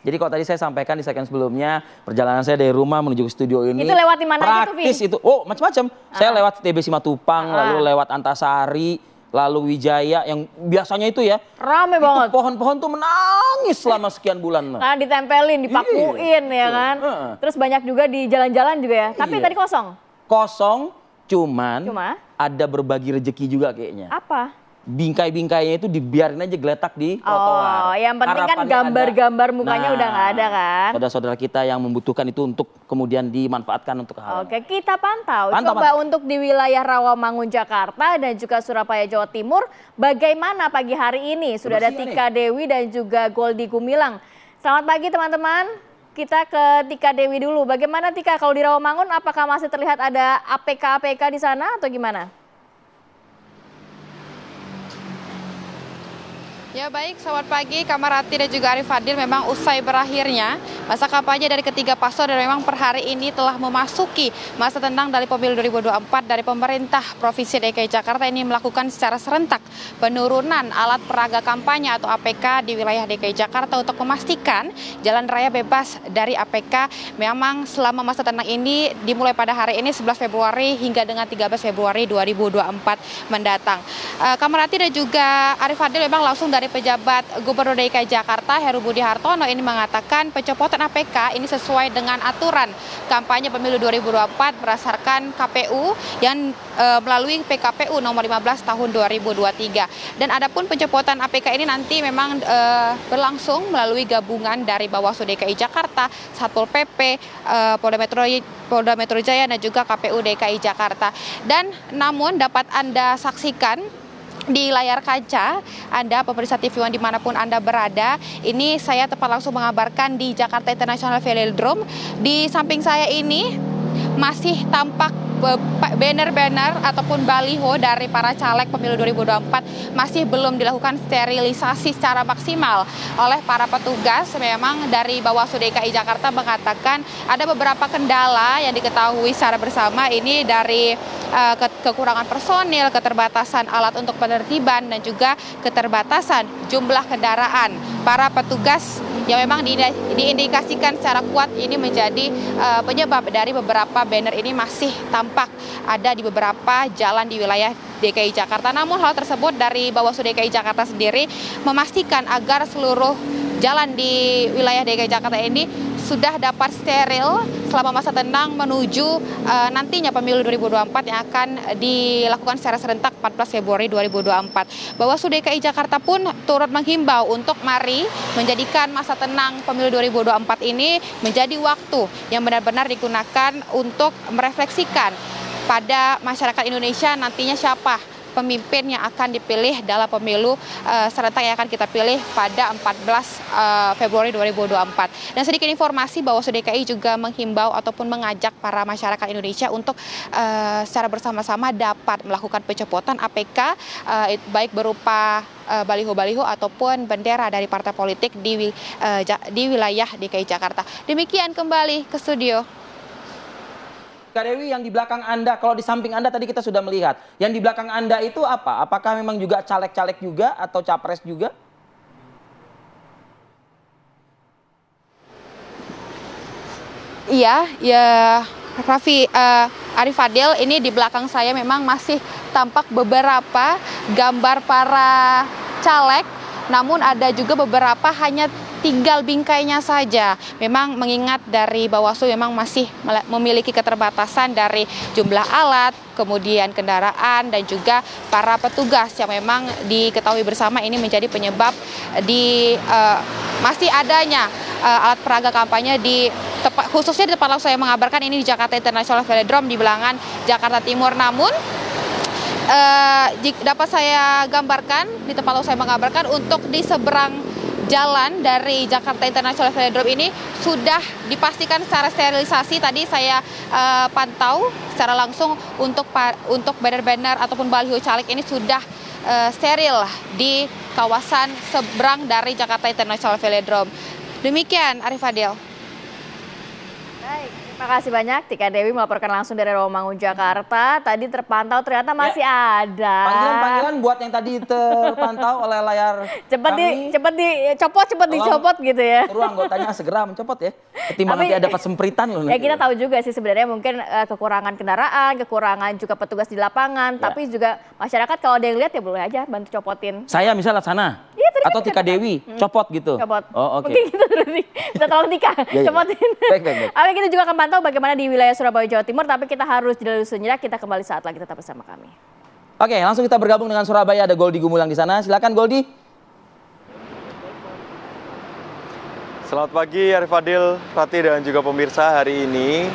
Jadi kalau tadi saya sampaikan di segmen sebelumnya, perjalanan saya dari rumah menuju ke studio ini itu lewat di mana aja tuh, Vi? praktis itu. Oh, macam-macam. Saya lewat TB Simatupang, lalu lewat Antasari, lalu Wijaya yang biasanya itu ya Rame itu banget. pohon-pohon tuh menangis selama sekian bulan. Karena ditempelin, dipakuin ya kan. Terus banyak juga di jalan-jalan juga ya. Tapi tadi kosong. Kosong, cuman Cuma ada berbagi rezeki juga kayaknya. apa? Bingkai-bingkainya itu dibiarin aja geletak di trotoar. Oh, yang penting kan Harapannya gambar-gambar mukanya Nah, udah nggak ada kan? Saudara-saudara kita yang membutuhkan itu untuk kemudian dimanfaatkan untuk hal. Oke, kita pantau. Coba untuk di wilayah Rawamangun, Jakarta dan juga Surabaya, Jawa Timur, bagaimana pagi hari ini? Sudah ada Tika Dewi dan juga Goldi Gumilang. Selamat pagi teman-teman. Kita ke Tika Dewi dulu. Bagaimana Tika, kalau di Rawamangun apakah masih terlihat ada APK-APK di sana atau gimana? Ya baik, selamat pagi Kamarati dan juga Arif Fadil. Memang usai berakhirnya masa kampanye dari ketiga paslon dan memang per hari ini telah memasuki masa tenang dari pemilu 2024 dari pemerintah Provinsi DKI Jakarta ini melakukan secara serentak penurunan alat peraga kampanye atau APK di wilayah DKI Jakarta untuk memastikan jalan raya bebas dari APK. Memang selama masa tenang ini dimulai pada hari ini 11 Februari hingga dengan 13 Februari 2024 mendatang. Kamarati dan juga Arif Fadil memang langsung dari pejabat Gubernur DKI Jakarta Heru Budi Hartono ini mengatakan pencopotan APK ini sesuai dengan aturan kampanye pemilu 2024 berdasarkan KPU yang melalui PKPU nomor 15 tahun 2023. Dan adapun pencopotan APK ini nanti memang berlangsung melalui gabungan dari Bawaslu DKI Jakarta, Satpol PP, Polda Metro Jaya dan juga KPU DKI Jakarta. Dan namun dapat Anda saksikan di layar kaca Anda, pemirsa TV One dimanapun Anda berada, ini saya tepat langsung mengabarkan di Jakarta International Velodrome. Di samping saya ini masih tampak banner-banner ataupun baliho dari para caleg pemilu 2024 masih belum dilakukan sterilisasi secara maksimal oleh para petugas. Memang dari Bawaslu DKI Jakarta mengatakan ada beberapa kendala yang diketahui secara bersama ini dari kekurangan personil, keterbatasan alat untuk penertiban dan juga keterbatasan jumlah kendaraan. Para petugas yang memang diindikasikan secara kuat ini menjadi penyebab dari beberapa banner ini masih tampak ada di beberapa jalan di wilayah DKI Jakarta. Namun hal tersebut dari Bawaslu DKI Jakarta sendiri memastikan agar seluruh jalan di wilayah DKI Jakarta ini sudah dapat steril selama masa tenang menuju nantinya pemilu 2024 yang akan dilakukan secara serentak 14 Februari 2024. Bawaslu DKI Jakarta pun turut menghimbau untuk mari menjadikan masa tenang pemilu 2024 ini menjadi waktu yang benar-benar digunakan untuk merefleksikan pada masyarakat Indonesia nantinya siapa pemimpin yang akan dipilih dalam pemilu serentak yang akan kita pilih pada 14 Februari 2024. Dan sedikit informasi, Bawaslu DKI juga menghimbau ataupun mengajak para masyarakat Indonesia untuk secara bersama-sama dapat melakukan pencopotan APK baik berupa baliho-baliho ataupun bendera dari partai politik di wilayah DKI Jakarta. Demikian kembali ke studio. Kak Dewi, yang di belakang Anda, kalau di samping Anda tadi kita sudah melihat, yang di belakang Anda itu apa? Apakah memang juga caleg-caleg juga atau capres juga? Iya, ya Raffi, Arif Fadil, ini di belakang saya memang masih tampak beberapa gambar para caleg, namun ada juga beberapa hanya tinggal bingkainya saja. Memang mengingat dari Bawaslu memang masih memiliki keterbatasan dari jumlah alat, kemudian kendaraan dan juga para petugas yang memang diketahui bersama ini menjadi penyebab masih adanya alat peraga kampanye khususnya di tempat langsung saya mengabarkan ini di Jakarta International Velodrome di Bilangan, Jakarta Timur. Namun dapat saya gambarkan di tempat langsung saya mengabarkan untuk di seberang jalan dari Jakarta International Velodrome ini sudah dipastikan secara sterilisasi. Tadi saya pantau secara langsung untuk banner-banner ataupun baliho caleg ini sudah steril di kawasan seberang dari Jakarta International Velodrome. Demikian Arif Fadil. Baik, terima kasih banyak Tika Dewi melaporkan langsung dari Rawamangun, Jakarta. Tadi terpantau ternyata masih ada. Panggilan-panggilan buat yang tadi terpantau oleh layar cepet dicopot gitu ya. Suruh anggotanya segera mencopot ya. Ketimbang nanti ada kesempritan loh. Ya kita tahu juga sih sebenarnya mungkin kekurangan kendaraan, kekurangan juga petugas di lapangan. Tapi juga masyarakat kalau ada yang lihat ya boleh aja bantu copotin. Saya misalnya sana. Iya, atau Tika Dewi, copot gitu. Copot. Oh, oke. Mungkin gitu bisa tolong Tika, copotin. Baik. Oke, kita juga akan pantau bagaimana di wilayah Surabaya, Jawa Timur. Tapi kita harus jeda dulu sejenak, kita kembali saat lagi tetap bersama kami. Oke, langsung kita bergabung dengan Surabaya, ada Goldi Gumilang di sana. Silakan Goldi. Selamat pagi Arif Fadil, Rati dan juga pemirsa. Hari ini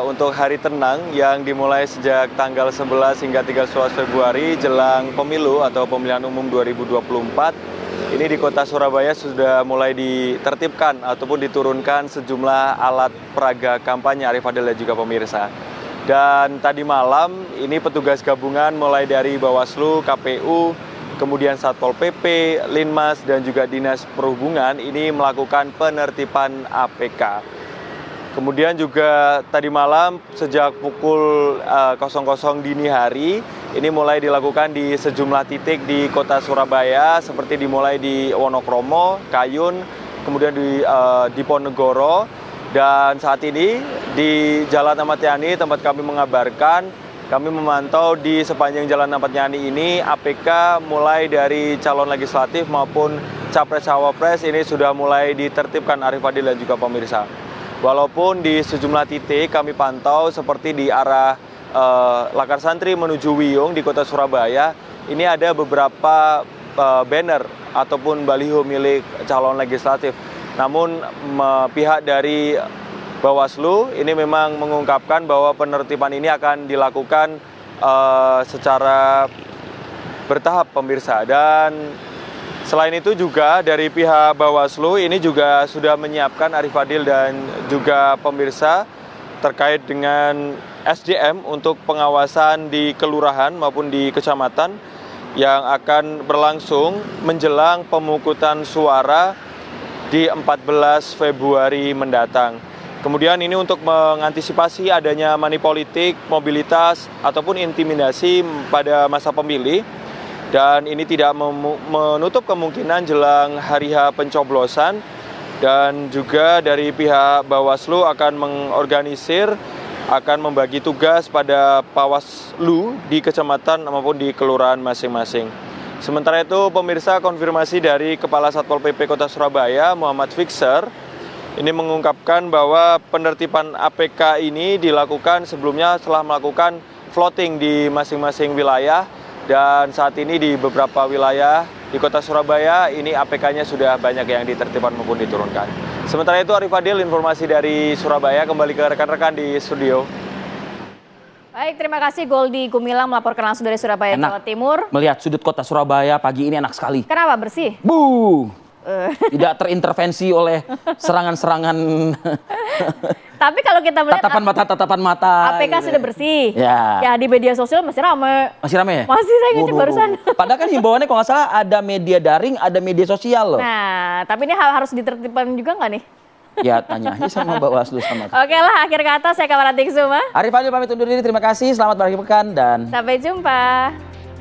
untuk hari tenang yang dimulai sejak tanggal 11 hingga 13 Februari jelang pemilu atau pemilihan umum 2024. Ini di kota Surabaya sudah mulai ditertibkan ataupun diturunkan sejumlah alat peraga kampanye Arif Fadil dan juga pemirsa. Dan tadi malam ini petugas gabungan mulai dari Bawaslu, KPU, kemudian Satpol PP, Linmas, dan juga Dinas Perhubungan ini melakukan penertiban APK. Kemudian juga tadi malam sejak pukul 00 dini hari ini mulai dilakukan di sejumlah titik di kota Surabaya seperti dimulai di Wonokromo, Kayun, kemudian di Diponegoro, dan saat ini di Jalan Ahmad Yani tempat kami mengabarkan kami memantau di sepanjang Jalan Ahmad Yani ini APK mulai dari calon legislatif maupun capres-cawapres ini sudah mulai ditertibkan Arif Fadil dan juga pemirsa. Walaupun di sejumlah titik kami pantau seperti di arah Lakar Santri menuju Wiyung di kota Surabaya, ini ada beberapa banner ataupun baliho milik calon legislatif. Namun pihak dari Bawaslu ini memang mengungkapkan bahwa penertiban ini akan dilakukan secara bertahap pemirsa. Dan selain itu juga dari pihak Bawaslu ini juga sudah menyiapkan Arif Fadil dan juga pemirsa terkait dengan SDM untuk pengawasan di kelurahan maupun di kecamatan yang akan berlangsung menjelang pemungutan suara di 14 Februari mendatang. Kemudian ini untuk mengantisipasi adanya money politik, mobilitas, ataupun intimidasi pada masa pemilih. Dan ini tidak menutup kemungkinan jelang hari H pencoblosan. Dan juga dari pihak Bawaslu akan mengorganisir, akan membagi tugas pada Pawaslu di kecamatan maupun di kelurahan masing-masing. Sementara itu pemirsa, konfirmasi dari Kepala Satpol PP Kota Surabaya, Muhammad Fixer, ini mengungkapkan bahwa penertiban APK ini dilakukan sebelumnya setelah melakukan floating di masing-masing wilayah. Dan saat ini di beberapa wilayah di kota Surabaya ini APK-nya sudah banyak yang ditertibkan maupun diturunkan. Sementara itu Arif Fadil, informasi dari Surabaya, kembali ke rekan-rekan di studio. Baik, terima kasih Goldi Gumilang melaporkan langsung dari Surabaya, Jawa Timur. Melihat sudut kota Surabaya pagi ini enak sekali. Kenapa bersih? Tidak terintervensi oleh serangan-serangan. Tapi kalau kita melihat tatapan mata APK gitu sudah bersih. Ya. Ya di media sosial masih ramai. Masih ramai ya? Masih, saya ngecek barusan. Padahal kan himbauannya kalau nggak salah ada media daring, ada media sosial loh. Nah, tapi ini harus ditertibkan juga nggak nih? Ya tanya aja sama Bawaslu sama. Oke lah, akhir kata saya Kamaratik Suma. Arif Fadil pamit undur diri, terima kasih, selamat berakhir pekan dan sampai jumpa.